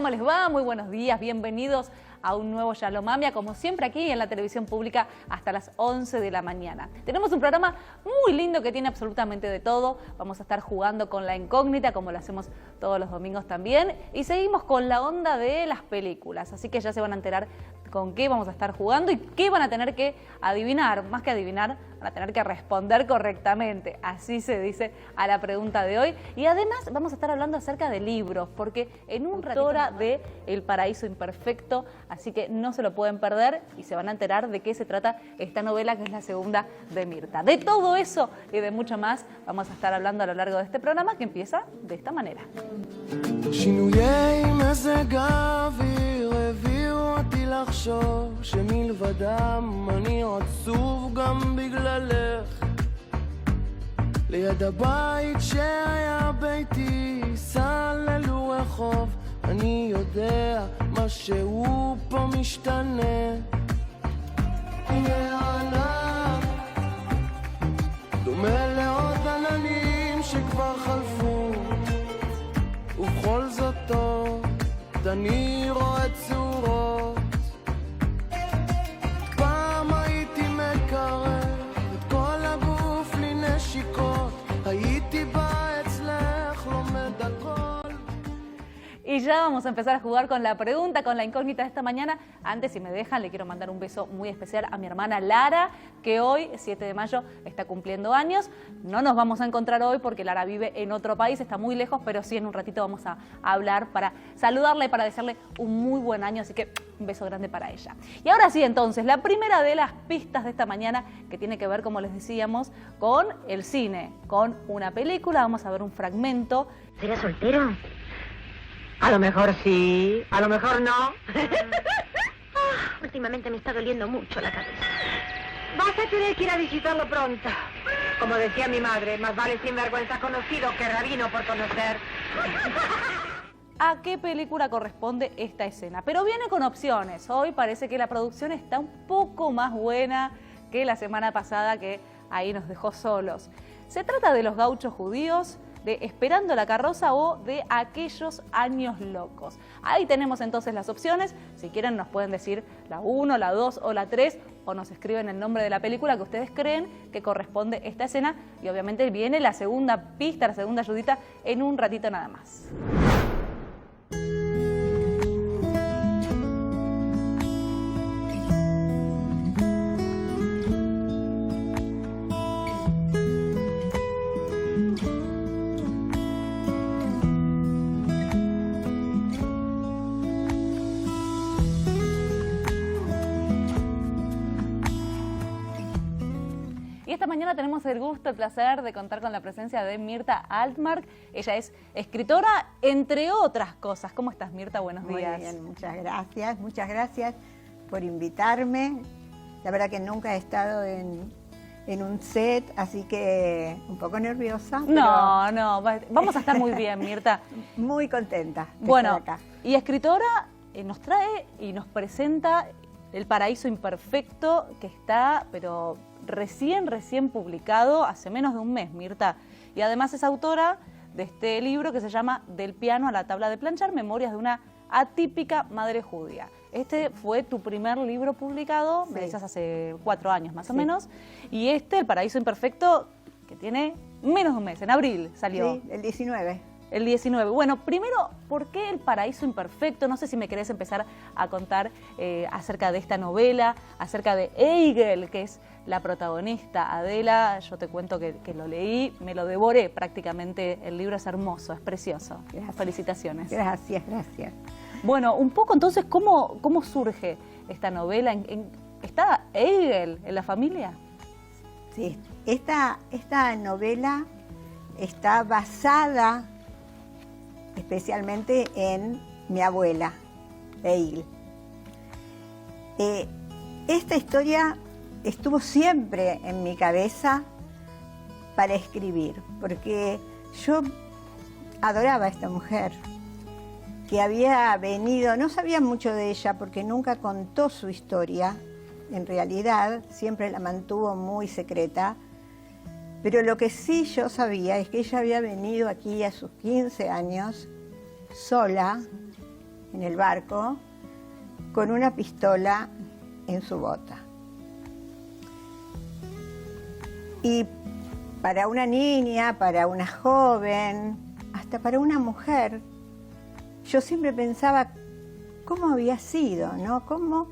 ¿cómo les va? Muy buenos días, bienvenidos a un nuevo Shalom Amia, como siempre aquí en la televisión pública hasta las 11 de la mañana. Tenemos un programa muy lindo que tiene absolutamente de todo. Vamos a estar jugando con la incógnita, como lo hacemos todos los domingos también. Y seguimos con la onda de las películas, así que ya se van a enterar con qué vamos a estar jugando y qué van a tener que adivinar. Más que adivinar, van a tener que responder correctamente. Así se dice a la pregunta de hoy. Y además vamos a estar hablando acerca de libros, porque en un ratito de El Paraíso Imperfecto, así que no se lo pueden perder y se van a enterar de qué se trata esta novela, que es la segunda de Mirta. De todo eso y de mucho más vamos a estar hablando a lo largo de este programa, que empieza de esta manera. לחשוב שמלבדם אני עצוב גם בגללך ליד הבית שהיה ביתי סללו רחוב אני יודע משהו פה משתנה הנה הענן דומה לעוד עננים שכבר חלפו ובכל זאת טוב אני רואה צורות Y ya vamos a empezar a jugar con la pregunta, con la incógnita de esta mañana. Antes, si me dejan, le quiero mandar un beso muy especial a mi hermana Lara, que hoy, 7 de mayo, está cumpliendo años. No nos vamos a encontrar hoy porque Lara vive en otro país, está muy lejos, pero sí en un ratito vamos a hablar para saludarla y para desearle un muy buen año, así que un beso grande para ella. Y ahora sí, entonces, la primera de las pistas de esta mañana, que tiene que ver, como les decíamos, con el cine, con una película. Vamos a ver un fragmento. ¿Será soltero? A lo mejor sí, a lo mejor no. Últimamente me está doliendo mucho la cabeza. Vas a tener que ir a visitarlo pronto. Como decía mi madre, más vale sinvergüenza conocido que rabino por conocer. ¿A qué película corresponde esta escena? Pero viene con opciones. Hoy parece que la producción está un poco más buena que la semana pasada, que ahí nos dejó solos. Se trata de Los Gauchos Judíos, de Esperando la Carroza o de Aquellos Años Locos. Ahí tenemos entonces las opciones. Si quieren nos pueden decir la 1, la 2 o la 3, o nos escriben el nombre de la película que ustedes creen que corresponde esta escena. Y obviamente viene la segunda pista, la segunda ayudita, en un ratito nada más. Y esta mañana tenemos el gusto, el placer de contar con la presencia de Mirta Altmark. Ella es escritora, entre otras cosas. ¿Cómo estás, Mirta? Buenos días. Muy bien, muchas gracias por invitarme. La verdad que nunca he estado en un set, así que un poco nerviosa. No, no, vamos a estar muy bien, Mirta. Muy contenta de bueno, estar acá. Y escritora nos trae y nos presenta El Paraíso Imperfecto, que está, pero recién publicado hace menos de un mes, Mirta. Y además es autora de este libro que se llama Del piano a la tabla de planchar, memorias de una atípica madre judía. Este fue tu primer libro publicado, Sí. me decías hace 4 años más o menos. Y El Paraíso Imperfecto, que tiene menos de un mes, en abril salió. Sí, el 19. El 19. Bueno, primero, ¿por qué El Paraíso Imperfecto? No sé si me querés empezar a contar acerca de esta novela, acerca de Eigel, que es la protagonista. Adela, yo te cuento que lo leí, me lo devoré prácticamente. El libro es hermoso, es precioso. Gracias. Felicitaciones. Gracias. Bueno, un poco entonces, ¿cómo surge esta novela? ¿Está Eigel en la familia? Sí, esta novela está basada especialmente en mi abuela, Eigel. Esta historia estuvo siempre en mi cabeza para escribir, porque yo adoraba a esta mujer que había venido, no sabía mucho de ella porque nunca contó su historia, en realidad siempre la mantuvo muy secreta, pero lo que sí yo sabía es que ella había venido aquí a sus 15 años, sola, en el barco con una pistola en su bota. Y para una niña, para una joven, hasta para una mujer, yo siempre pensaba cómo había sido, ¿no? Cómo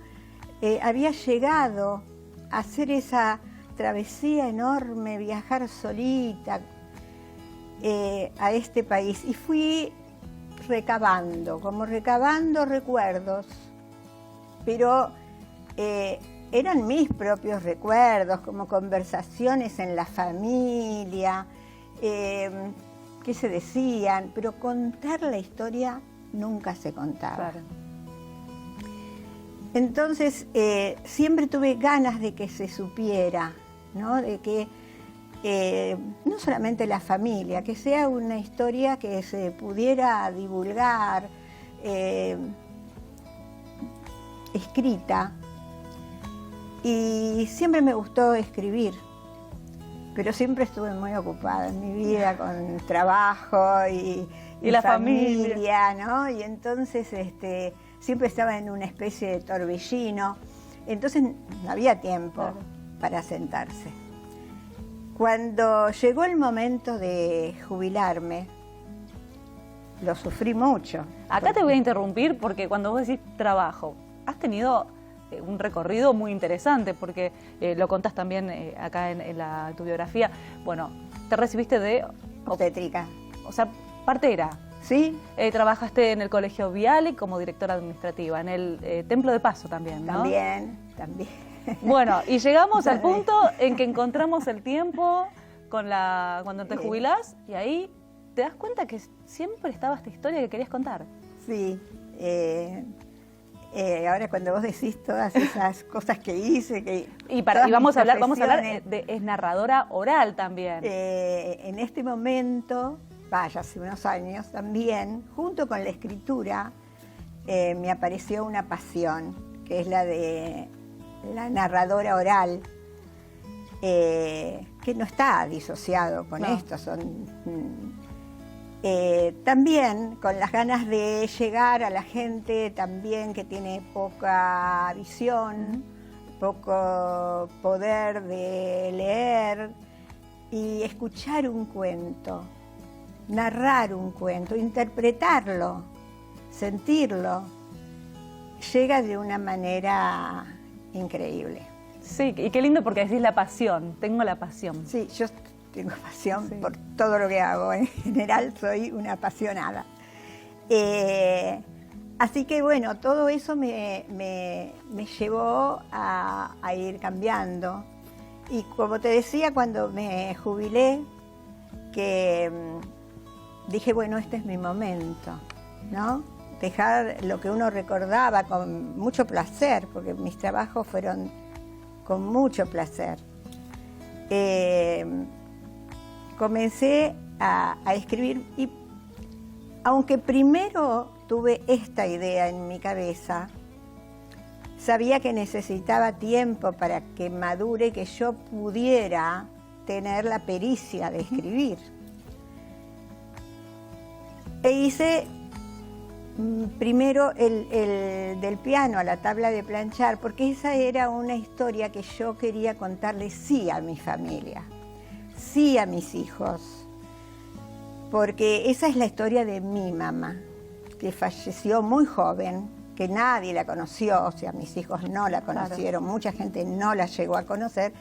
había llegado a hacer esa travesía enorme, viajar solita a este país. Y fui recabando recuerdos, pero eran mis propios recuerdos, como conversaciones en la familia, que se decían, pero contar la historia nunca se contaba. Claro. Entonces, siempre tuve ganas de que se supiera, ¿no? De que no solamente la familia, que sea una historia que se pudiera divulgar, escrita. Y siempre me gustó escribir, pero siempre estuve muy ocupada en mi vida con trabajo y la familia, ¿no? Y entonces siempre estaba en una especie de torbellino, entonces no había tiempo para sentarse. Cuando llegó el momento de jubilarme, lo sufrí mucho. Acá te voy a interrumpir porque cuando vos decís trabajo, has tenido un recorrido muy interesante, porque lo contás también acá en tu biografía. Bueno, te recibiste de obstétrica. O sea, partera. Sí. Trabajaste en el Colegio Viale como directora administrativa, en el Templo de Paso también, ¿no? También. Bueno, y llegamos al punto en que encontramos el tiempo cuando te jubilás, y ahí te das cuenta que siempre estaba esta historia que querías contar. Sí. Ahora cuando vos decís todas esas cosas que hice, y vamos a hablar es narradora oral también. En este momento, ya hace unos años también, junto con la escritura, me apareció una pasión, que es la de la narradora oral, que no está disociado con esto, también con las ganas de llegar a la gente también que tiene poca visión, poco poder de leer, y escuchar un cuento, narrar un cuento, interpretarlo, sentirlo, llega de una manera increíble. Sí, y qué lindo porque decís la pasión, tengo la pasión. Sí, yo tengo pasión por todo lo que hago. En general soy una apasionada. Así que bueno, todo eso me llevó a ir cambiando. Y como te decía, cuando me jubilé, que dije, bueno, este es mi momento, ¿no? Dejar lo que uno recordaba con mucho placer, porque mis trabajos fueron con mucho placer. Comencé a escribir, y aunque primero tuve esta idea en mi cabeza, sabía que necesitaba tiempo para que madure, que yo pudiera tener la pericia de escribir. E hice primero el del piano a la tabla de planchar, porque esa era una historia que yo quería contarle sí a mi familia, sí a mis hijos, porque esa es la historia de mi mamá, que falleció muy joven, que nadie la conoció, o sea, mis hijos no la conocieron, mucha gente no la llegó a conocer,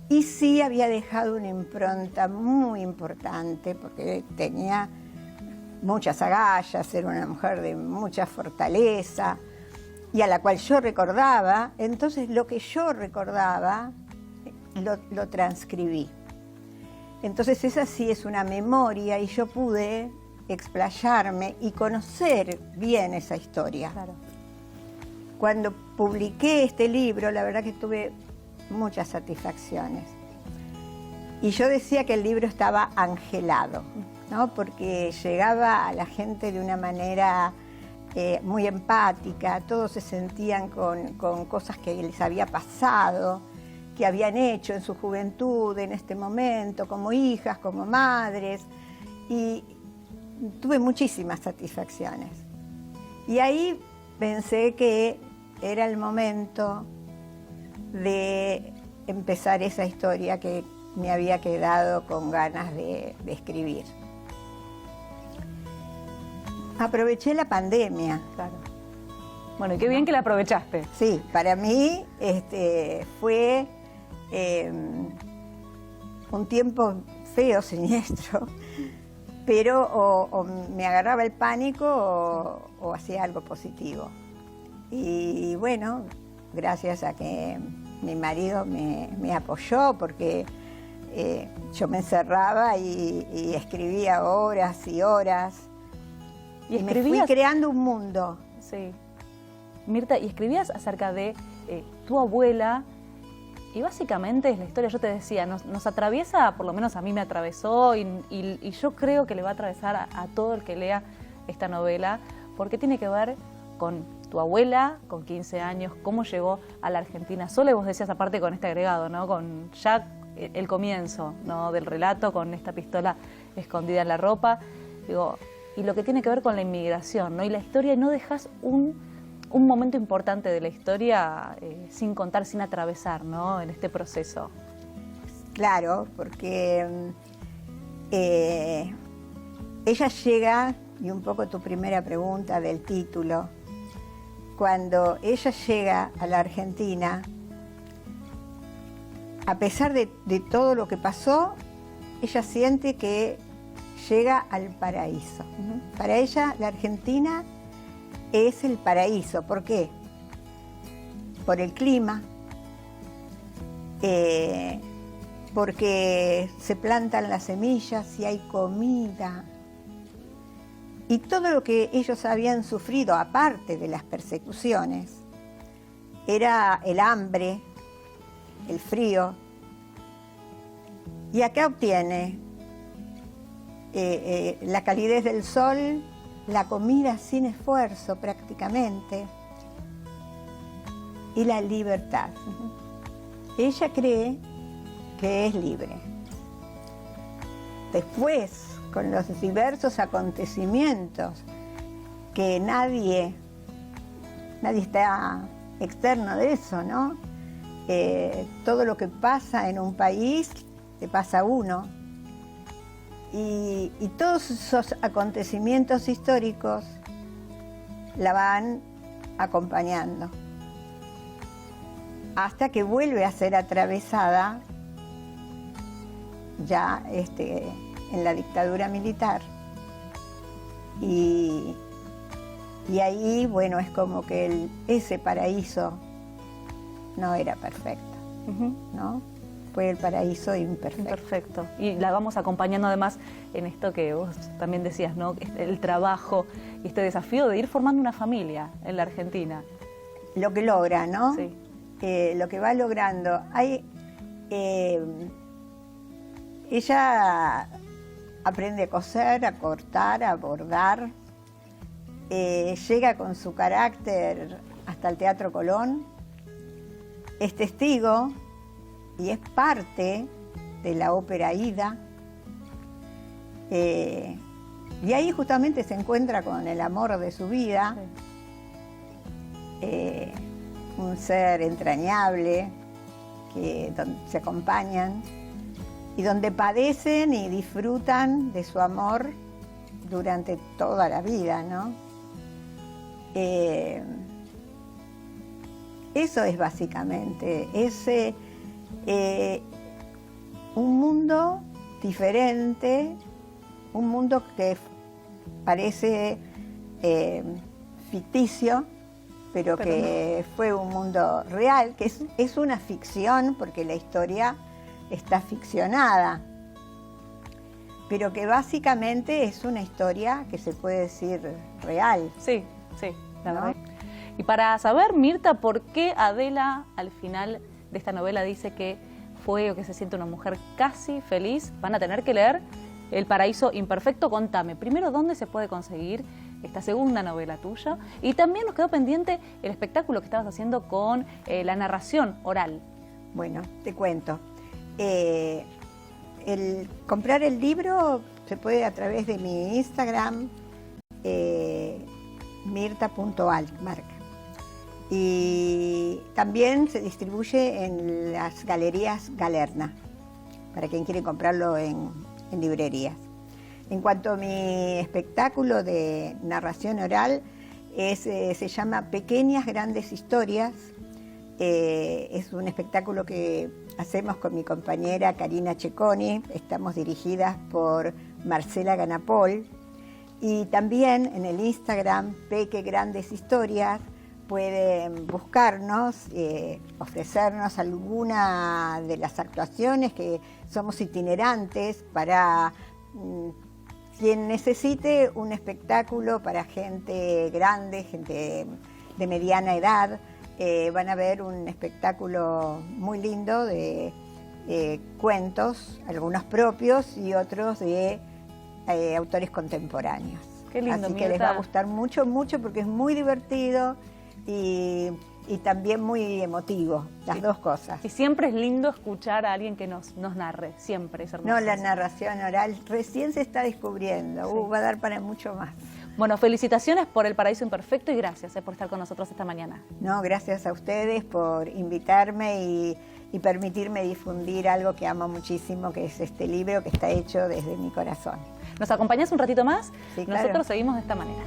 y sí había dejado una impronta muy importante, porque tenía muchas agallas, era una mujer de mucha fortaleza, y a la cual yo recordaba. Entonces lo que yo recordaba lo transcribí. Entonces esa sí es una memoria, y yo pude explayarme y conocer bien esa historia. Claro. Cuando publiqué este libro, la verdad que tuve muchas satisfacciones. Y yo decía que el libro estaba angelado, ¿no? Porque llegaba a la gente de una manera muy empática, todos se sentían con cosas que les había pasado, que habían hecho en su juventud, en este momento, como hijas, como madres, y tuve muchísimas satisfacciones. Y ahí pensé que era el momento de empezar esa historia que me había quedado con ganas de escribir. Aproveché la pandemia. Claro. Bueno, y qué bien que la aprovechaste. Sí, para mí fue un tiempo feo, siniestro, pero o me agarraba el pánico o hacía algo positivo. Y bueno, gracias a que mi marido me apoyó, porque yo me encerraba y escribía horas y horas. Y me fui creando un mundo. Sí. Mirta, y escribías acerca de tu abuela, y básicamente es la historia, yo te decía, nos atraviesa, por lo menos a mí me atravesó, y yo creo que le va a atravesar a todo el que lea esta novela, porque tiene que ver con tu abuela, con 15 años, cómo llegó a la Argentina sola, y vos decías aparte con este agregado, ¿no? Con ya el comienzo, ¿no? Del relato, con esta pistola escondida en la ropa, digo, y lo que tiene que ver con la inmigración, ¿no? Y la historia, y no dejas un momento importante de la historia sin contar, sin atravesar, ¿no? En este proceso. Claro, porque ella llega, y un poco tu primera pregunta del título, cuando ella llega a la Argentina, a pesar de todo lo que pasó, ella siente que llega al paraíso. Para ella, la Argentina es el paraíso. ¿Por qué? Por el clima, porque se plantan las semillas y hay comida. Y todo lo que ellos habían sufrido, aparte de las persecuciones, era el hambre, el frío. Y acá obtiene la calidez del sol, la comida sin esfuerzo prácticamente, y la libertad. Ella cree que es libre. Después, con los diversos acontecimientos que nadie está externo de eso, ¿no? Todo lo que pasa en un país, te pasa a uno. Y todos esos acontecimientos históricos la van acompañando hasta que vuelve a ser atravesada ya en la dictadura militar. Y ahí, bueno, es como que ese paraíso no era perfecto, ¿no? Fue el paraíso imperfecto. Perfecto. Y la vamos acompañando además en esto que vos también decías, ¿no? El trabajo y este desafío de ir formando una familia en la Argentina. Lo que logra, ¿no? Sí. Lo que va logrando. Ella aprende a coser, a cortar, a bordar. Llega con su carácter hasta el Teatro Colón. Es testigo y es parte de la ópera Aída. Y ahí justamente se encuentra con el amor de su vida, un ser entrañable, donde se acompañan y donde padecen y disfrutan de su amor durante toda la vida, ¿no? Eso es básicamente, un mundo diferente, un mundo que parece ficticio, pero que no. Fue un mundo real, que es una ficción, porque la historia está ficcionada, pero que básicamente es una historia que se puede decir real. Sí, sí, la verdad. Y para saber, Mirta, por qué Adela al final de esta novela dice que fue o que se siente una mujer casi feliz, van a tener que leer El Paraíso Imperfecto. Contame, primero, ¿dónde se puede conseguir esta segunda novela tuya? Y también nos quedó pendiente el espectáculo que estabas haciendo con la narración oral. Bueno, te cuento. Comprar el libro se puede a través de mi Instagram, mirta.alt, y también se distribuye en las galerías Galerna, para quien quiere comprarlo en librerías. En cuanto a mi espectáculo de narración oral, se llama Pequeñas Grandes Historias. Es un espectáculo que hacemos con mi compañera Karina Cecconi, estamos dirigidas por Marcela Ganapol, y también en el Instagram Peque Grandes Historias pueden buscarnos, ofrecernos alguna de las actuaciones, que somos itinerantes para quien necesite un espectáculo para gente grande, gente de mediana edad. Van a ver un espectáculo muy lindo de cuentos, algunos propios y otros de autores contemporáneos. Qué lindo, así que les va a gustar mucho, mucho, porque es muy divertido y también muy emotivo, las dos cosas. Y siempre es lindo escuchar a alguien que nos narre, siempre es hermoso. No, la narración oral recién se está descubriendo, Sí. Va a dar para mucho más. Bueno, felicitaciones por El Paraíso Imperfecto y gracias por estar con nosotros esta mañana. No, gracias a ustedes por invitarme y permitirme difundir algo que amo muchísimo, que es este libro que está hecho desde mi corazón. ¿Nos acompañás un ratito más? Sí, claro. Nosotros seguimos de esta manera.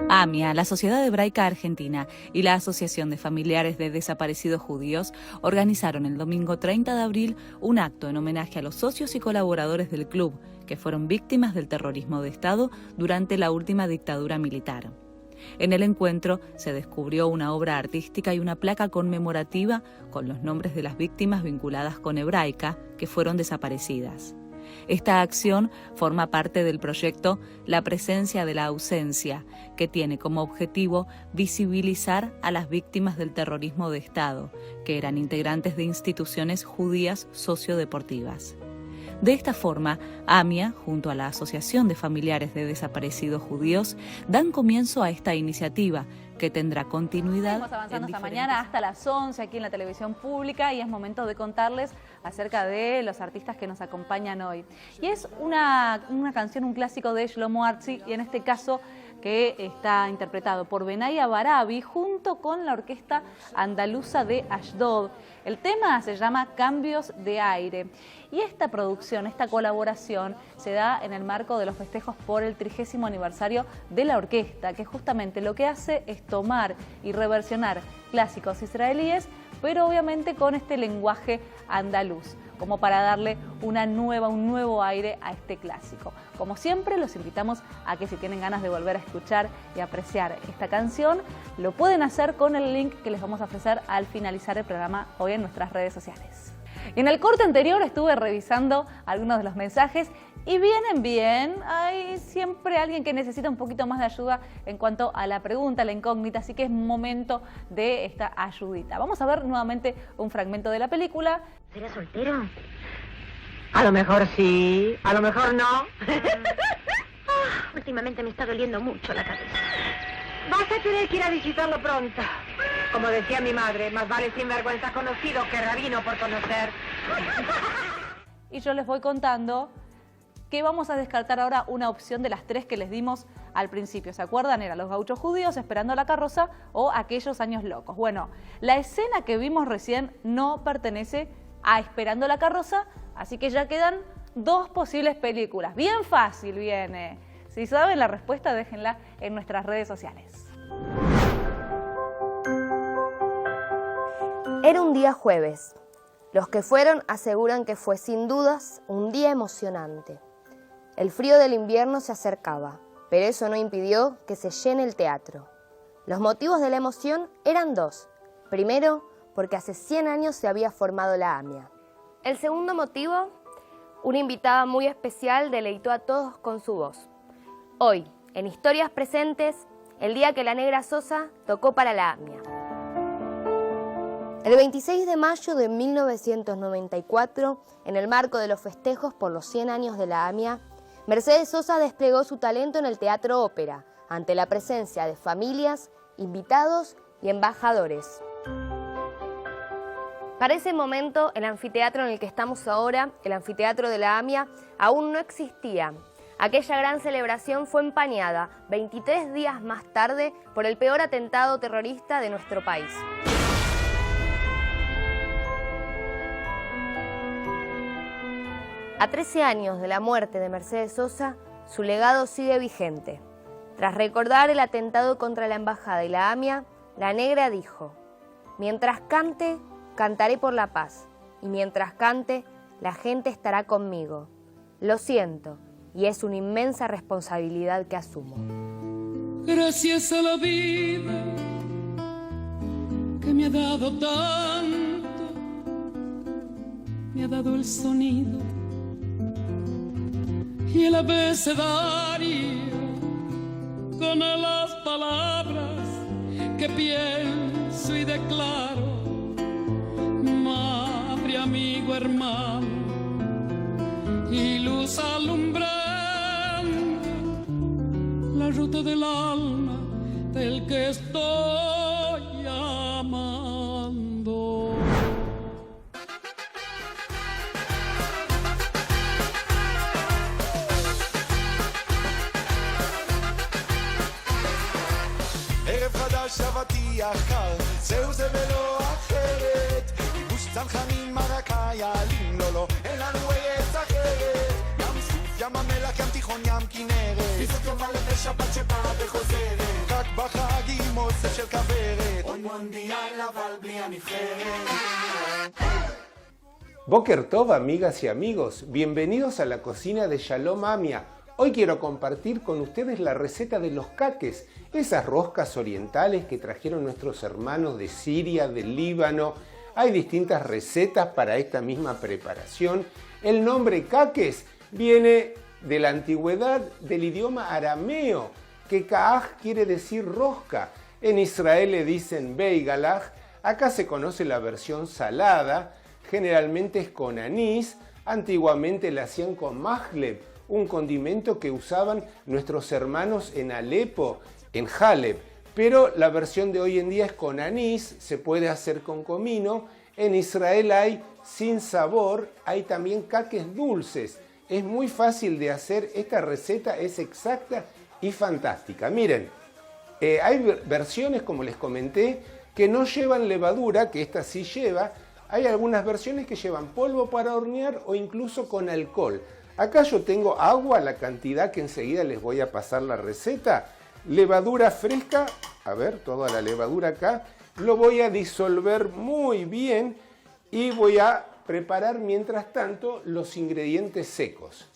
AMIA, la Sociedad Hebraica Argentina y la Asociación de Familiares de Desaparecidos Judíos organizaron el domingo 30 de abril un acto en homenaje a los socios y colaboradores del club que fueron víctimas del terrorismo de Estado durante la última dictadura militar. En el encuentro se descubrió una obra artística y una placa conmemorativa con los nombres de las víctimas vinculadas con Hebraica que fueron desaparecidas. Esta acción forma parte del proyecto La Presencia de la Ausencia, que tiene como objetivo visibilizar a las víctimas del terrorismo de Estado, que eran integrantes de instituciones judías sociodeportivas. De esta forma, AMIA, junto a la Asociación de Familiares de Desaparecidos Judíos, dan comienzo a esta iniciativa, que tendrá continuidad. Seguimos avanzando esta mañana hasta las 11 aquí en la televisión pública y es momento de contarles acerca de los artistas que nos acompañan hoy. Y es una canción, un clásico de Shlomo Artzi, y en este caso que está interpretado por Benaya Barabi junto con la Orquesta Andaluza de Ashdod. El tema se llama Cambios de Aire. Y esta producción, esta colaboración, se da en el marco de los festejos por el 30º aniversario de la orquesta, que justamente lo que hace es tomar y reversionar clásicos israelíes, pero obviamente con este lenguaje andaluz, como para darle un nuevo aire a este clásico. Como siempre, los invitamos a que si tienen ganas de volver a escuchar y apreciar esta canción, lo pueden hacer con el link que les vamos a ofrecer al finalizar el programa hoy en nuestras redes sociales. Y en el corte anterior estuve revisando algunos de los mensajes y vienen bien. Hay siempre alguien que necesita un poquito más de ayuda en cuanto a la pregunta, la incógnita, así que es momento de esta ayudita. Vamos a ver nuevamente un fragmento de la película. ¿Será soltero? A lo mejor sí, a lo mejor no. Últimamente me está doliendo mucho la cabeza. Vas a tener que ir a visitarlo pronto. Como decía mi madre, más vale sinvergüenza conocido que rabino por conocer. Y yo les voy contando que vamos a descartar ahora una opción de las tres que les dimos al principio. ¿Se acuerdan? Era Los Gauchos Judíos, Esperando la Carroza o Aquellos Años Locos. Bueno, la escena que vimos recién no pertenece a Esperando la Carroza, así que ya quedan dos posibles películas. Bien fácil viene. Si saben la respuesta, déjenla en nuestras redes sociales. Era un día jueves. Los que fueron aseguran que fue sin dudas un día emocionante. El frío del invierno se acercaba, pero eso no impidió que se llene el teatro. Los motivos de la emoción eran dos. Primero, porque hace 100 años se había formado la AMIA. El segundo motivo, una invitada muy especial deleitó a todos con su voz. Hoy, en Historias Presentes, el día que la Negra Sosa tocó para la AMIA. El 26 de mayo de 1994, en el marco de los festejos por los 100 años de la AMIA, Mercedes Sosa desplegó su talento en el Teatro Ópera, ante la presencia de familias, invitados y embajadores. Para ese momento, el anfiteatro en el que estamos ahora, el anfiteatro de la AMIA, aún no existía. Aquella gran celebración fue empañada 23 días más tarde por el peor atentado terrorista de nuestro país. A 13 años de la muerte de Mercedes Sosa, su legado sigue vigente. Tras recordar el atentado contra la Embajada y la AMIA, la negra dijo: «Mientras cante, cantaré por la paz, y mientras cante, la gente estará conmigo. Lo siento, y es una inmensa responsabilidad que asumo». Gracias a la vida que me ha dado tanto, me ha dado el sonido y el abecedario con las palabras que pienso y declaro. Madre, amigo, hermano y luz alumbrando la ruta del alma del que estoy amando. ערב חדש שבתי הקר, זהו זה ולא אחרת. כיבוש צנחנים מרקה יעלים, לא לא, אין לנו ארץ אחרת. ים סוף, ים המלח, ים תיכון, ים כנרת. פיסות יומה לשבת שבאה וחוזרת. רק בחגים אוסף של כוורת. עוד מונדיאל אבל בלי הנבחרת. Boker Tov, amigas y amigos, bienvenidos a la cocina de Shalom Amia. Hoy quiero compartir con ustedes la receta de los caques, esas roscas orientales que trajeron nuestros hermanos de Siria, del Líbano. Hay distintas recetas para esta misma preparación. El nombre caques viene de la antigüedad del idioma arameo, que ka'aj quiere decir rosca. En Israel le dicen beigalaj. Acá se conoce la versión salada, generalmente es con anís. Antiguamente la hacían con mahleb, un condimento que usaban nuestros hermanos en Alepo, en Haleb, pero la versión de hoy en día es con anís, se puede hacer con comino. En Israel hay sin sabor, hay también caques dulces. Es muy fácil de hacer, esta receta es exacta y fantástica. Miren, hay versiones, como les comenté, que no llevan levadura, que esta sí lleva. Hay algunas versiones que llevan polvo para hornear o incluso con alcohol. Acá yo tengo agua, la cantidad que enseguida les voy a pasar la receta. Levadura fresca, a ver, toda la levadura acá. Lo voy a disolver muy bien y voy a preparar mientras tanto los ingredientes secos.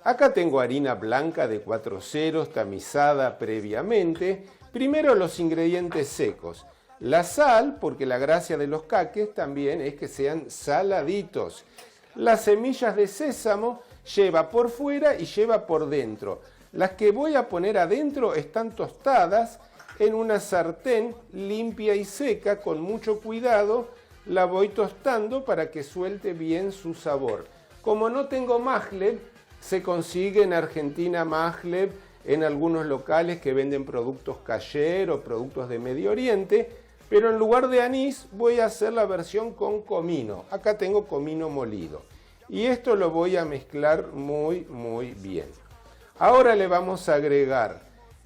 Acá tengo harina blanca de 4 ceros tamizada previamente. Primero los ingredientes secos. La sal, porque la gracia de los caques también es que sean saladitos. Las semillas de sésamo lleva por fuera y lleva por dentro. Las que voy a poner adentro están tostadas en una sartén limpia y seca, con mucho cuidado. La voy tostando para que suelte bien su sabor. Como no tengo mahleb, se consigue en Argentina mahleb en algunos locales que venden productos kasher o productos de Medio Oriente, pero en lugar de anís voy a hacer la versión con comino. Acá tengo comino molido. Y esto lo voy a mezclar muy bien. Ahora le vamos a agregar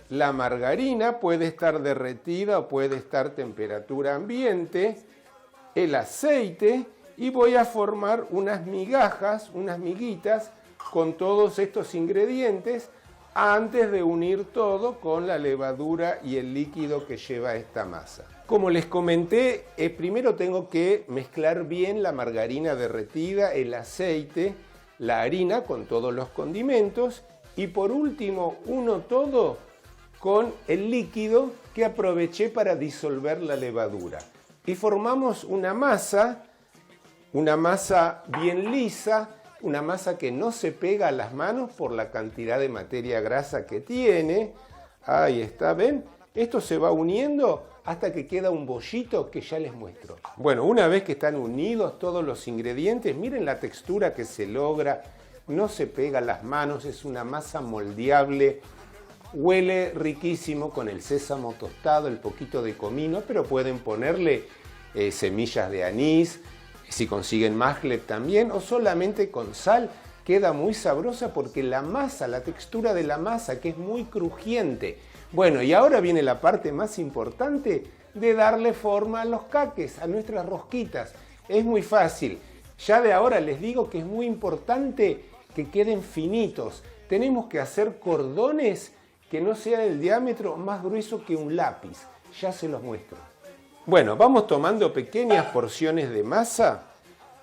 la margarina, puede estar derretida o puede estar a temperatura ambiente, el aceite, y voy a formar unas migajas, unas miguitas con todos estos ingredientes antes de unir todo con la levadura y el líquido que lleva esta masa. Como les comenté, primero tengo que mezclar bien la margarina derretida, el aceite, la harina con todos los condimentos y por último uno todo con el líquido que aproveché para disolver la levadura. Y formamos una masa bien lisa, una masa que no se pega a las manos por la cantidad de materia grasa que tiene. Ahí está, ¿ven? Esto se va uniendo hasta que queda un bollito que ya les muestro. Bueno, una vez que están unidos todos los ingredientes, miren la textura que se logra, no se pega a las manos, es una masa moldeable, huele riquísimo con el sésamo tostado, el poquito de comino, pero pueden ponerle semillas de anís, Si consiguen Maglev también o solamente con sal, queda muy sabrosa porque la masa, la textura de la masa, que es muy crujiente. Bueno, y ahora viene la parte más importante de darle forma a los caques, a nuestras rosquitas. Es muy fácil. Ya de ahora les digo que es muy importante que queden finitos. Tenemos que hacer cordones que no sean el diámetro más grueso que un lápiz. Ya se los muestro. Bueno, vamos tomando pequeñas porciones de masa.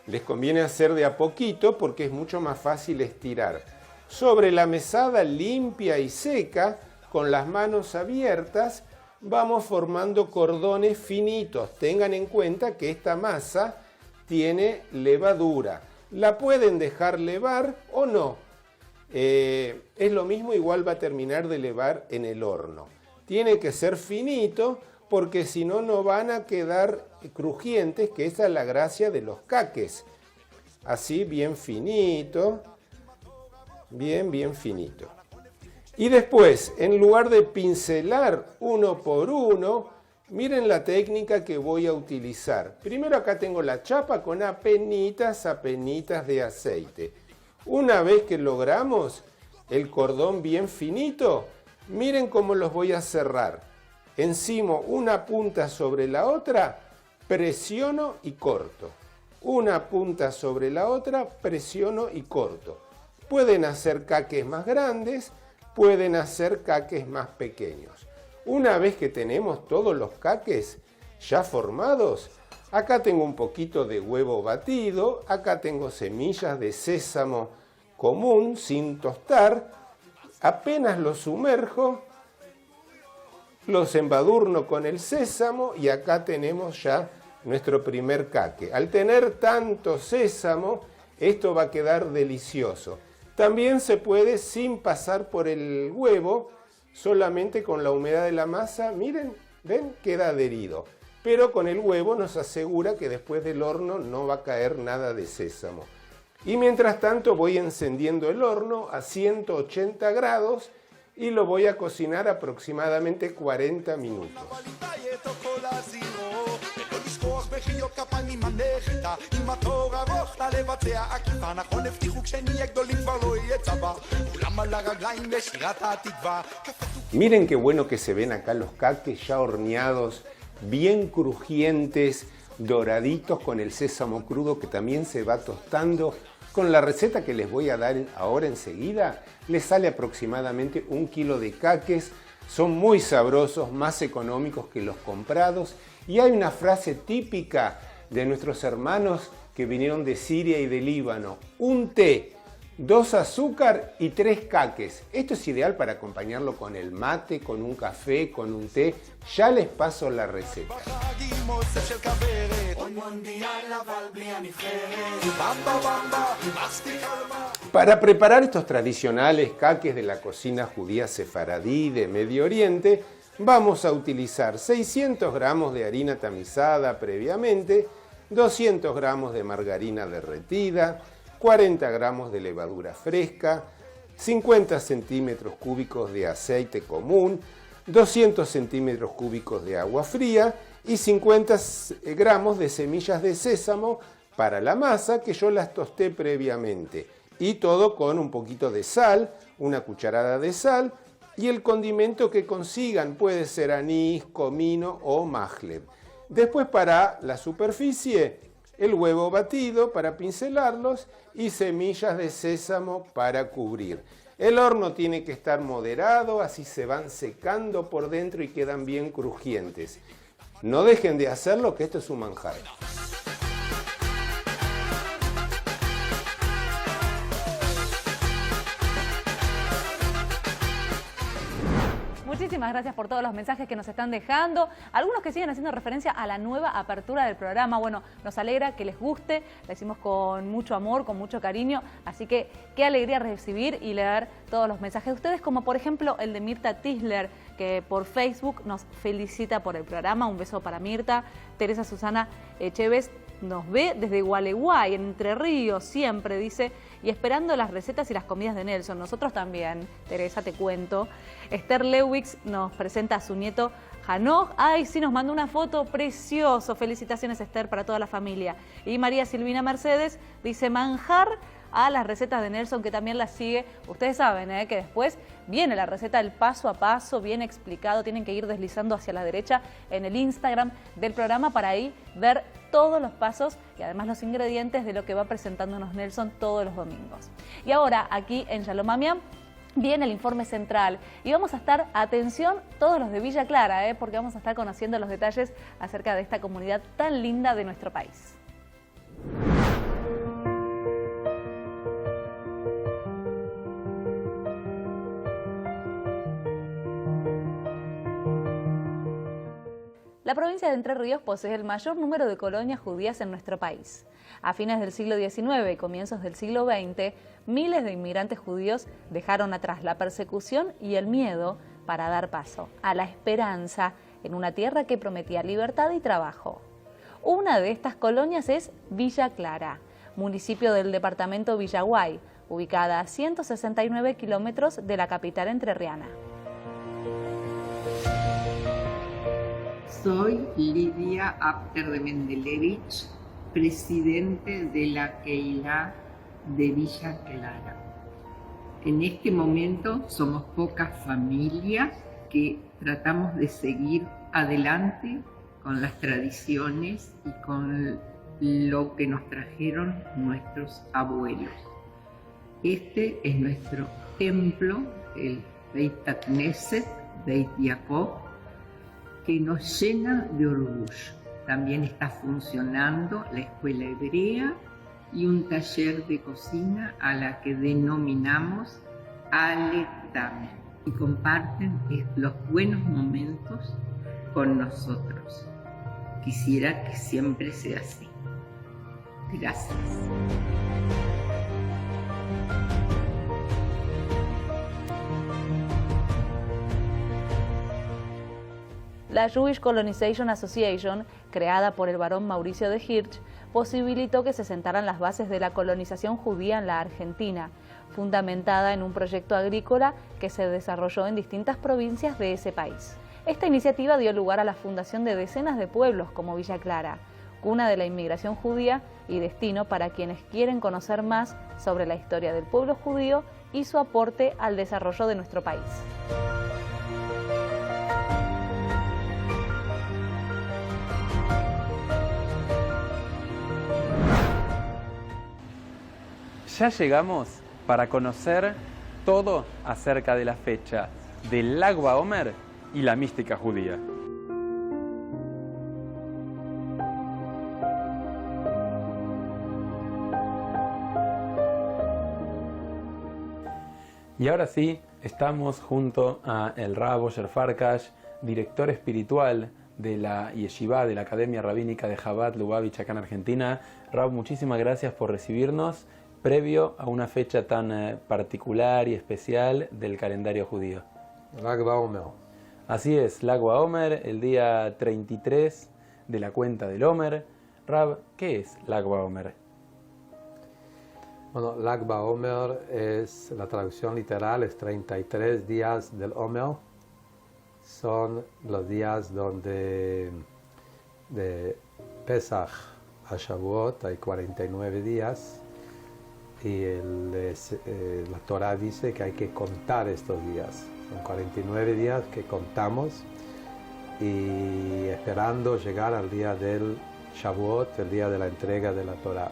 Les conviene hacer de a poquito porque es mucho más fácil estirar. Sobre la mesada limpia y seca, con las manos abiertas, vamos formando cordones finitos. Tengan en cuenta que esta masa tiene levadura. La pueden dejar levar o no. Es lo mismo, igual va a terminar de levar en el horno. Tiene que ser finito porque si no, no van a quedar crujientes, que esa es la gracia de los caques. Así, bien finito, bien finito. Y después, en lugar de pincelar uno por uno, miren la técnica que voy a utilizar. Primero acá tengo la chapa con apenitas de aceite. Una vez que logramos el cordón bien finito, miren cómo los voy a cerrar. Encima una punta sobre la otra, presiono y corto. Una punta sobre la otra, presiono y corto. Pueden hacer caques más grandes, pueden hacer caques más pequeños. Una vez que tenemos todos los caques ya formados, acá tengo un poquito de huevo batido, acá tengo semillas de sésamo común sin tostar. Apenas los sumerjo, los embadurno con el sésamo y acá tenemos ya nuestro primer caque. Al tener tanto sésamo, esto va a quedar delicioso. También se puede sin pasar por el huevo, solamente con la humedad de la masa, miren, ven, queda adherido. Pero con el huevo nos asegura que después del horno no va a caer nada de sésamo. Y mientras tanto voy encendiendo el horno a 180 grados y lo voy a cocinar aproximadamente 40 minutos. Miren qué bueno que se ven acá los caques ya horneados, bien crujientes, doraditos con el sésamo crudo que también se va tostando. Con la receta que les voy a dar ahora enseguida, les sale aproximadamente 1 kilo de caques. Son muy sabrosos, más económicos que los comprados. Y hay una frase típica de nuestros hermanos que vinieron de Siria y de Líbano. 1 té, 2 azúcar y 3 caques. Esto es ideal para acompañarlo con el mate, con un café, con un té. Ya les paso la receta. Para preparar estos tradicionales caques de la cocina judía sefaradí de Medio Oriente, vamos a utilizar 600 gramos de harina tamizada previamente, 200 gramos de margarina derretida, 40 gramos de levadura fresca, 50 centímetros cúbicos de aceite común, 200 centímetros cúbicos de agua fría y 50 gramos de semillas de sésamo para la masa que yo las tosté previamente. Y todo con un poquito de sal, una cucharada de sal y el condimento que consigan, puede ser anís, comino o Maglev. Después para la superficie, el huevo batido para pincelarlos y semillas de sésamo para cubrir. El horno tiene que estar moderado, así se van secando por dentro y quedan bien crujientes. No dejen de hacerlo, que esto es un manjar. Muchísimas gracias por todos los mensajes que nos están dejando. Algunos que siguen haciendo referencia a la nueva apertura del programa. Bueno, nos alegra que les guste. Lo hicimos con mucho amor, con mucho cariño. Así que qué alegría recibir y leer todos los mensajes de ustedes, como por ejemplo el de Mirta Tisler, que por Facebook nos felicita por el programa. Un beso para Mirta. Teresa Susana Echeves nos ve desde Gualeguay, en Entre Ríos, siempre, dice, y esperando las recetas y las comidas de Nelson. Nosotros también, Teresa, te cuento. Esther Lewix nos presenta a su nieto Hanoj, ay, sí, nos mandó una foto precioso. Felicitaciones, Esther, para toda la familia. Y María Silvina Mercedes dice manjar a las recetas de Nelson, que también las sigue. Ustedes saben que después viene la receta, el paso a paso, bien explicado. Tienen que ir deslizando hacia la derecha en el Instagram del programa para ahí ver todos los pasos y además los ingredientes de lo que va presentándonos Nelson todos los domingos. Y ahora, aquí en Yalomamia, viene el informe central y vamos a estar, atención, todos los de Villa Clara, porque vamos a estar conociendo los detalles acerca de esta comunidad tan linda de nuestro país. La provincia de Entre Ríos posee el mayor número de colonias judías en nuestro país. A fines del siglo XIX y comienzos del siglo XX, miles de inmigrantes judíos dejaron atrás la persecución y el miedo para dar paso a la esperanza en una tierra que prometía libertad y trabajo. Una de estas colonias es Villa Clara, municipio del departamento Villaguay, ubicada a 169 kilómetros de la capital entrerriana. Soy Lidia Apter de Mendelevich, presidente de la Keilah de Villa Clara. En este momento somos pocas familias que tratamos de seguir adelante con las tradiciones y con lo que nos trajeron nuestros abuelos. Este es nuestro templo, el Beit Knesset, Beit Yaakov, que nos llena de orgullo. También está funcionando la escuela hebrea y un taller de cocina a la que denominamos Aletame, y comparten los buenos momentos con nosotros. Quisiera que siempre sea así. Gracias. La Jewish Colonization Association, creada por el barón Mauricio de Hirsch, posibilitó que se sentaran las bases de la colonización judía en la Argentina, fundamentada en un proyecto agrícola que se desarrolló en distintas provincias de ese país. Esta iniciativa dio lugar a la fundación de decenas de pueblos como Villa Clara, cuna de la inmigración judía y destino para quienes quieren conocer más sobre la historia del pueblo judío y su aporte al desarrollo de nuestro país. Ya llegamos para conocer todo acerca de la fecha del Lag BaOmer y la mística judía. Y ahora sí, estamos junto a el Rab Osher Farkash, director espiritual de la Yeshivá, de la Academia Rabínica de Chabad Lubavitch acá en Argentina. Rab, muchísimas gracias por recibirnos previo a una fecha tan particular y especial del calendario judío. Lag BaOmer. Así es, Lag BaOmer, el día 33 de la cuenta del Omer. Rab, ¿qué es Lag BaOmer? Bueno, Lag BaOmer es, la traducción literal es 33 días del Omer. Son los días donde de Pesach a Shavuot hay 49 días. Y la Torah dice que hay que contar estos días. Son 49 días que contamos y esperando llegar al día del Shavuot, el día de la entrega de la Torah.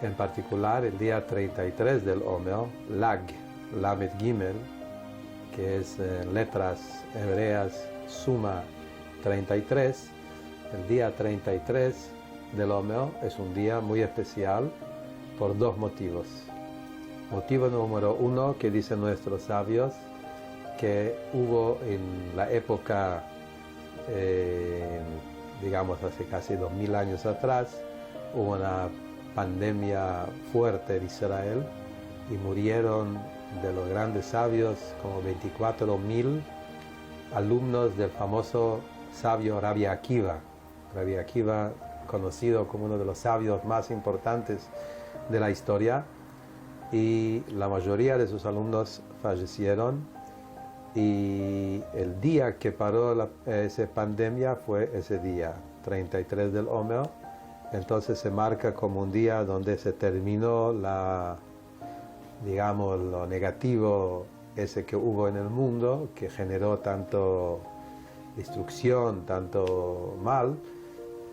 En particular, el día 33 del Omer, Lag, Lamed Gimel, que es en letras hebreas suma 33, el día 33 del Omer es un día muy especial por dos motivos. Motivo número uno, que dicen nuestros sabios, que hubo en la época, digamos hace casi 2000 años atrás, hubo una pandemia fuerte en Israel y murieron de los grandes sabios como 24.000 alumnos del famoso sabio Rabbi Akiva. Rabbi Akiva, conocido como uno de los sabios más importantes de la historia, y la mayoría de sus alumnos fallecieron y el día que paró esa pandemia fue ese día, 33 del Omer. Entonces se marca como un día donde se terminó digamos, lo negativo ese que hubo en el mundo, que generó tanto destrucción, tanto mal.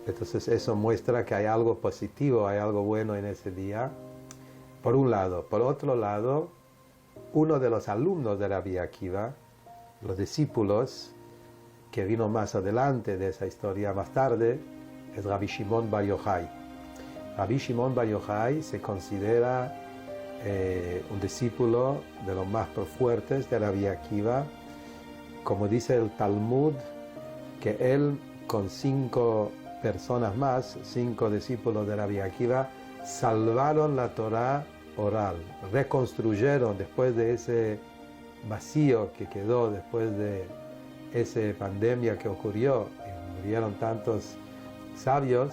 Entonces eso muestra que hay algo positivo, hay algo bueno en ese día, por un lado. Por otro lado, uno de los alumnos de Rabbi Akiva, los discípulos, que vino más adelante de esa historia más tarde, es Rabbi Shimon Bar Yochai. Rabbi Shimon Bar Yochai se considera un discípulo de los más fuertes de Rabbi Akiva. Como dice el Talmud, que él con 5 personas más, 5 discípulos de Rabbi Akiva, salvaron la Torá oral, reconstruyeron después de ese vacío que quedó después de esa pandemia que ocurrió y murieron tantos sabios.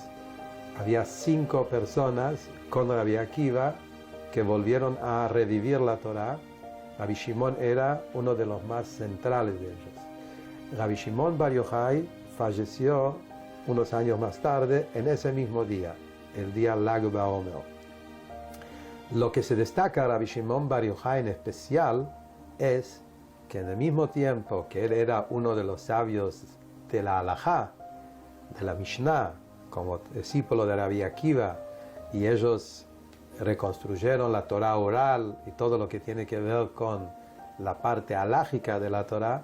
Había 5 personas con Rabbi Akiva que volvieron a revivir la Torá. Rabbi Shimon era uno de los más centrales de ellos. Rabbi Shimon Bar Yochai falleció unos años más tarde en ese mismo día, el día Lag BaOmer. Lo que se destaca a Rabbi Shimon Bar Yochai en especial es que en el mismo tiempo que él era uno de los sabios de la Halajá, de la Mishnah, como discípulo de Rabbi Akiva, y ellos reconstruyeron la Torá oral y todo lo que tiene que ver con la parte halágica de la Torá,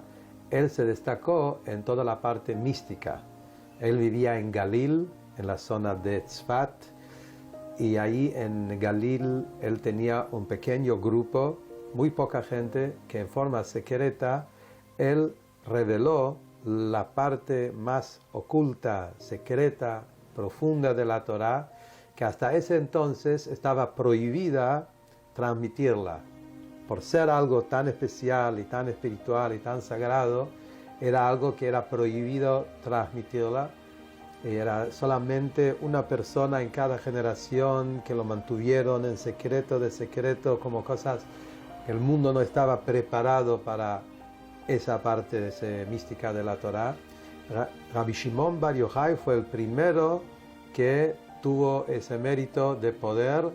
él se destacó en toda la parte mística. Él vivía en Galil, en la zona de Tzfat, y ahí en Galil él tenía un pequeño grupo, muy poca gente, que en forma secreta él reveló la parte más oculta, secreta, profunda de la Torá, que hasta ese entonces estaba prohibida transmitirla. Por ser algo tan especial y tan espiritual y tan sagrado, era algo que era prohibido transmitirla. Era solamente una persona en cada generación que lo mantuvieron en secreto, de secreto, como cosas que el mundo no estaba preparado para esa parte de esa mística de la Torá. Rabbi Shimon Bar Yochai fue el primero que tuvo ese mérito de poder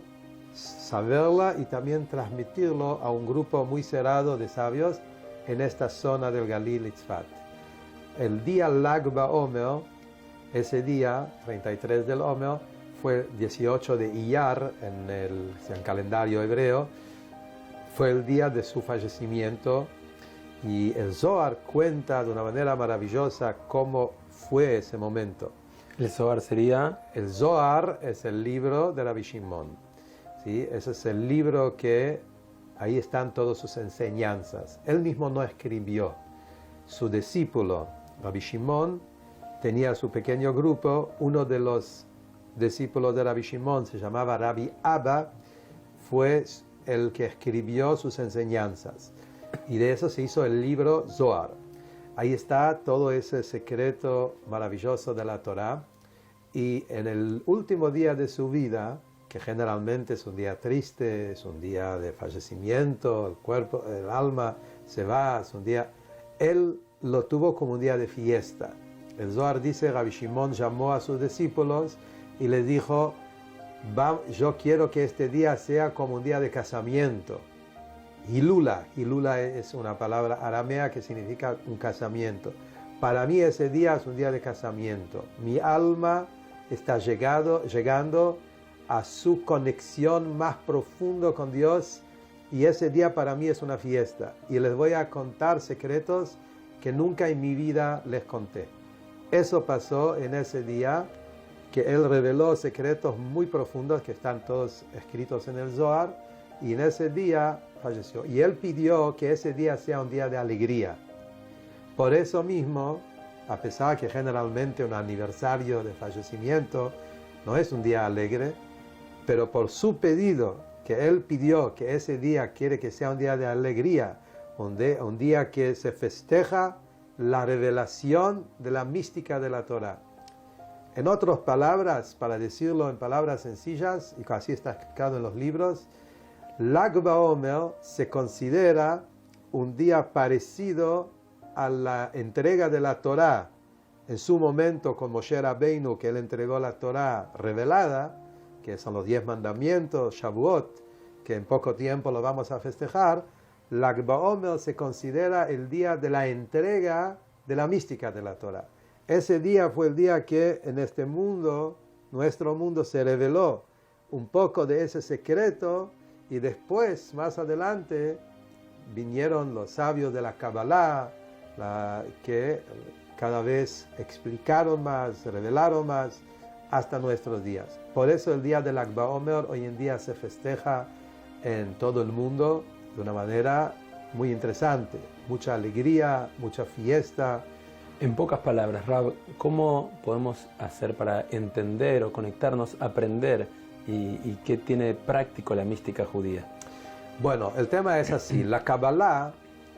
saberla y también transmitirlo a un grupo muy cerrado de sabios en esta zona del Galil y Tzfat. El día Lag BaOmer, ese día, 33 del Omer, fue 18 de Iyar en el calendario hebreo, fue el día de su fallecimiento, y el Zohar cuenta de una manera maravillosa cómo fue ese momento. ¿El Zohar sería? El Zohar es el libro de Rabbi Shimon. ¿Sí? Ese es el libro que ahí están todas sus enseñanzas. Él mismo no escribió. Su discípulo, Rabbi Shimon, tenía su pequeño grupo. Uno de los discípulos de Rabbi Shimon se llamaba Rabbi Abba, fue el que escribió sus enseñanzas. Y de eso se hizo el libro Zohar. Ahí está todo ese secreto maravilloso de la Torá. Y en el último día de su vida, que generalmente es un día triste, es un día de fallecimiento, el cuerpo, el alma se va, es un día... Él lo tuvo como un día de fiesta. El Zohar dice, Rabbi Shimon llamó a sus discípulos y les dijo, yo quiero que este día sea como un día de casamiento. Hilula es una palabra aramea que significa un casamiento. Para mí ese día es un día de casamiento. Mi alma está llegando a su conexión más profunda con Dios, y ese día para mí es una fiesta. Y les voy a contar secretos que nunca en mi vida les conté. Eso pasó en ese día, que él reveló secretos muy profundos que están todos escritos en el Zohar, y en ese día falleció. Y él pidió que ese día sea un día de alegría. Por eso mismo, a pesar que generalmente un aniversario de fallecimiento no es un día alegre, pero por su pedido, que él pidió que ese día quiere que sea un día de alegría, un día que se festeja la revelación de la mística de la Torá. En otras palabras, para decirlo en palabras sencillas, y así está explicado en los libros, Lag BaOmer se considera un día parecido a la entrega de la Torá en su momento con Moshe Rabbeinu, que él entregó la Torá revelada, que son los 10 mandamientos, Shavuot, que en poco tiempo lo vamos a festejar. Lag BaOmer se considera el día de la entrega de la mística de la Torá. Ese día fue el día que en este mundo, nuestro mundo, se reveló un poco de ese secreto, y después, más adelante, vinieron los sabios de la Kabbalah, que cada vez explicaron más, revelaron más, hasta nuestros días. Por eso el día del Lag BaOmer hoy en día se festeja en todo el mundo de una manera muy interesante. Mucha alegría, mucha fiesta. En pocas palabras, Rab, ¿cómo podemos hacer para entender o conectarnos, aprender y qué tiene práctico la mística judía? Bueno, el tema es así. La Kabbalah,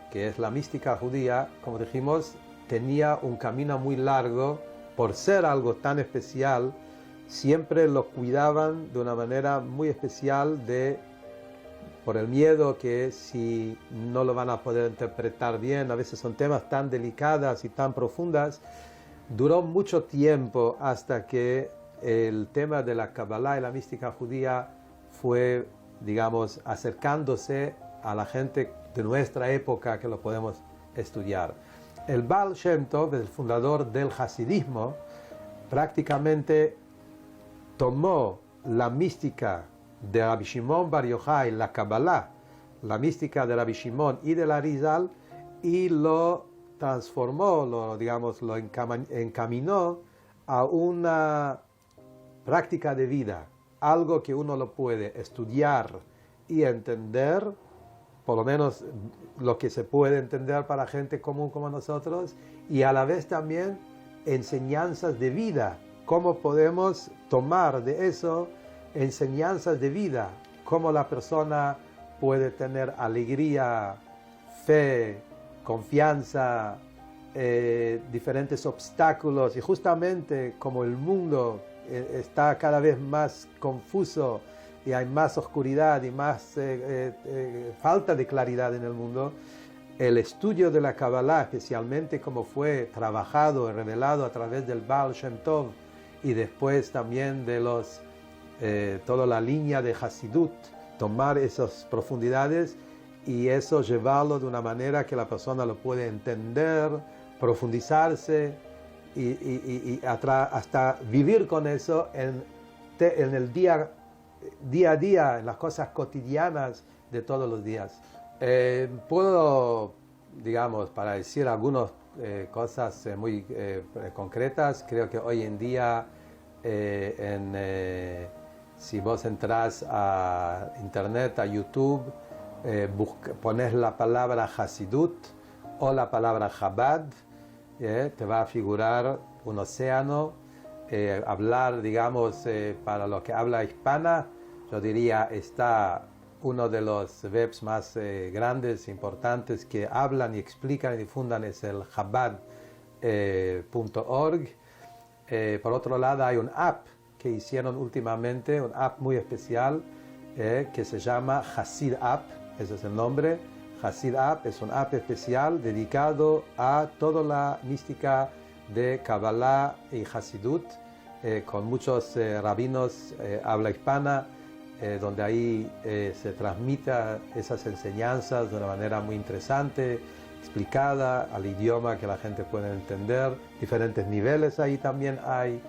que es la mística judía, como dijimos, tenía un camino muy largo. Por ser algo tan especial, siempre lo cuidaban de una manera muy especial por el miedo que si no lo van a poder interpretar bien, a veces son temas tan delicados y tan profundas. Duró mucho tiempo hasta que el tema de la Kabbalah y la mística judía fue, digamos, acercándose a la gente de nuestra época que lo podemos estudiar. El Baal Shem Tov, el fundador del Hasidismo, prácticamente tomó la mística de Rabbi Shimon Bar Yochai, la Kabbalah, la mística de Rabbi Shimon y de la Arizal, y lo transformó, lo encaminó a una práctica de vida, algo que uno lo puede estudiar y entender, por lo menos lo que se puede entender para gente común como nosotros, y a la vez también enseñanzas de vida, cómo podemos tomar de eso enseñanzas de vida, cómo la persona puede tener alegría, fe, confianza, diferentes obstáculos, y justamente como el mundo está cada vez más confuso y hay más oscuridad y más falta de claridad en el mundo, el estudio de la Kabbalah, especialmente como fue trabajado y revelado a través del Baal Shem Tov y después también de toda la línea de Hasidut, tomar esas profundidades y eso llevarlo de una manera que la persona lo puede entender, profundizarse y hasta vivir con eso en el día a día, en las cosas cotidianas de todos los días. Puedo, digamos, para decir algunas cosas muy concretas, creo que hoy en día, si vos entras a internet, a YouTube, pones la palabra Hasidut o la palabra Chabad, te va a figurar un océano. Hablar, digamos, para los que habla hispana, yo diría, está uno de los webs más grandes, importantes, que hablan y explican y difundan, es el Chabad.org. Por otro lado, hay un app que hicieron últimamente, un app muy especial, que se llama Hasid App, ese es el nombre. Hasid App es un app especial dedicado a toda la mística de Kabbalah y Hasidut, con muchos rabinos habla hispana, donde ahí se transmiten esas enseñanzas de una manera muy interesante, explicada al idioma que la gente puede entender. Diferentes niveles ahí también hay,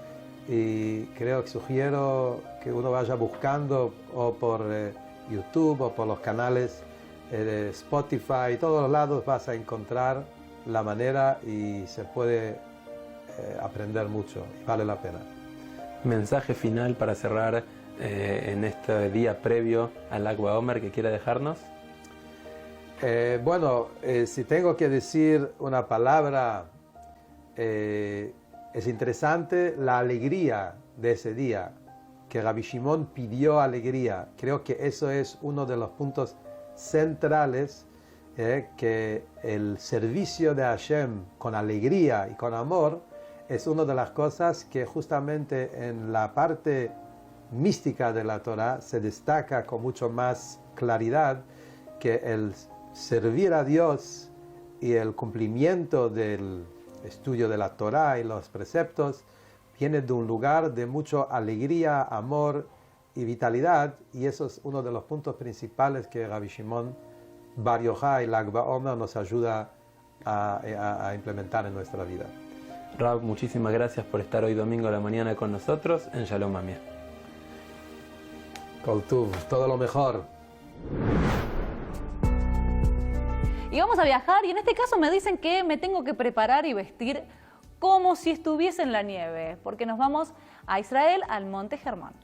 y creo que sugiero que uno vaya buscando o por YouTube o por los canales de Spotify, todos los lados vas a encontrar la manera y se puede aprender mucho y vale la pena. Mensaje final para cerrar en este día previo al Lag BaOmer que quiera dejarnos. Bueno, si tengo que decir una palabra, es interesante la alegría de ese día, que Rabbi Shimon pidió alegría. Creo que eso es uno de los puntos centrales, que el servicio de Hashem con alegría y con amor es una de las cosas que justamente en la parte mística de la Torah se destaca con mucho más claridad, que el servir a Dios y el cumplimiento del estudio de la Torá y los preceptos viene de un lugar de mucha alegría, amor y vitalidad, y eso es uno de los puntos principales que Rabbi Shimon Bar Yochai y Lag BaOmer nos ayuda a implementar en nuestra vida. Rab, muchísimas gracias por estar hoy domingo a la mañana con nosotros en Shalom Amia. Kol Tuv, todo lo mejor. Y vamos a viajar, y en este caso me dicen que me tengo que preparar y vestir como si estuviese en la nieve, porque nos vamos a Israel, al Monte Hermón.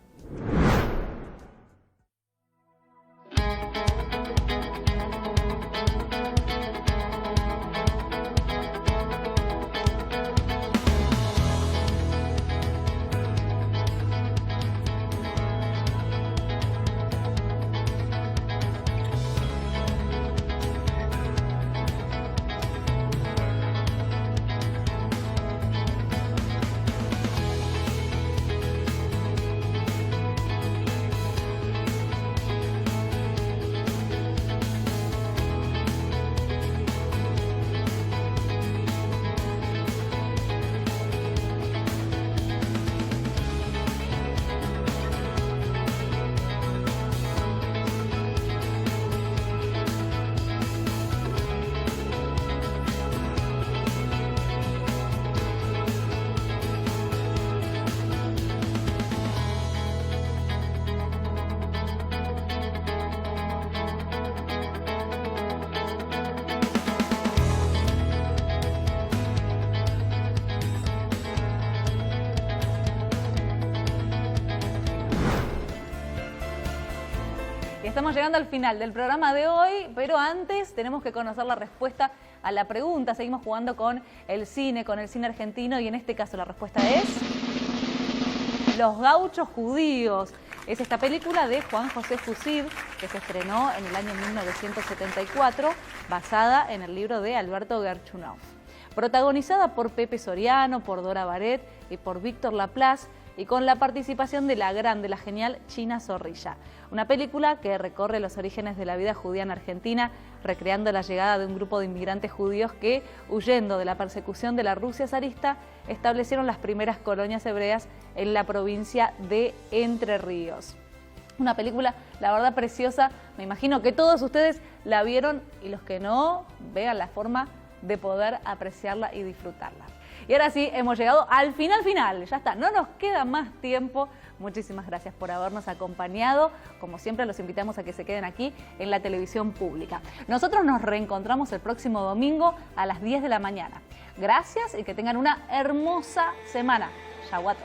Y estamos llegando al final del programa de hoy, pero antes tenemos que conocer la respuesta a la pregunta. Seguimos jugando con el cine argentino, y en este caso la respuesta es Los Gauchos Judíos. Es esta película de Juan José Fusid, que se estrenó en el año 1974, basada en el libro de Alberto Gerchunov. Protagonizada por Pepe Soriano, por Dora Baret y por Víctor Laplace, y con la participación de la genial China Zorrilla. Una película que recorre los orígenes de la vida judía en Argentina, recreando la llegada de un grupo de inmigrantes judíos que, huyendo de la persecución de la Rusia zarista, establecieron las primeras colonias hebreas en la provincia de Entre Ríos. Una película, la verdad, preciosa. Me imagino que todos ustedes la vieron, y los que no, vean la forma de poder apreciarla y disfrutarla. Y ahora sí, hemos llegado al final. Ya está, no nos queda más tiempo. Muchísimas gracias por habernos acompañado. Como siempre, los invitamos a que se queden aquí en la televisión pública. Nosotros nos reencontramos el próximo domingo a las 10 de la mañana. Gracias y que tengan una hermosa semana. Shavuot.